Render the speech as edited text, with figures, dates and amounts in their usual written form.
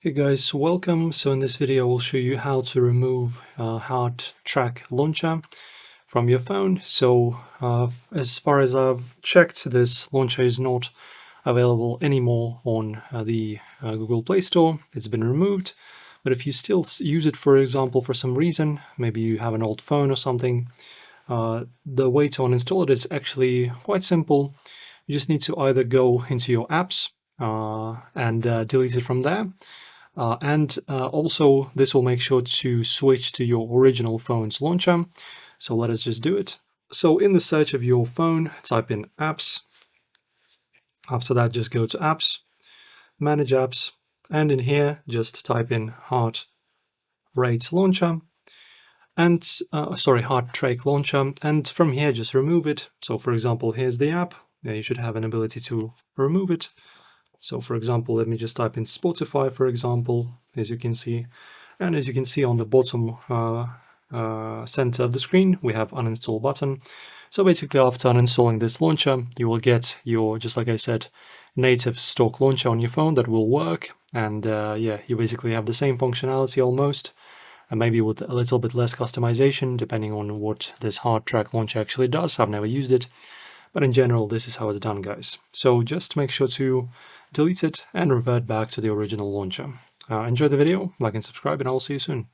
Hey guys, welcome. So in this video, I'll show you how to remove HeartTrack Launcher from your phone. So as far as I've checked, this launcher is not available anymore on the Google Play Store. It's been removed. But if you still use it, for example, for some reason, maybe you have an old phone or something, the way to uninstall it is actually quite simple. You just need to either go into your apps and delete it from there. Also, this will make sure to switch to your original phone's launcher. So let us just do it. So in the search of your phone, type in apps. After that, just go to apps, manage apps, and in here, just type in Heart Rate Launcher and HeartTrack Launcher. And from here, just remove it. So for example, here's the app. Yeah, you should have an ability to remove it. So for example, let me just type in Spotify, for example, as you can see. And as you can see on the bottom center of the screen, we have uninstall button. So basically after uninstalling this launcher, you will get your, just like I said, native stock launcher on your phone that will work. And yeah, you basically have the same functionality almost, and maybe with a little bit less customization, depending on what this HeartTrack launcher actually does. I've never used it. But in general, this is how it's done, guys. So just make sure to delete it and revert back to the original launcher. Enjoy the video, like and subscribe, and I'll see you soon.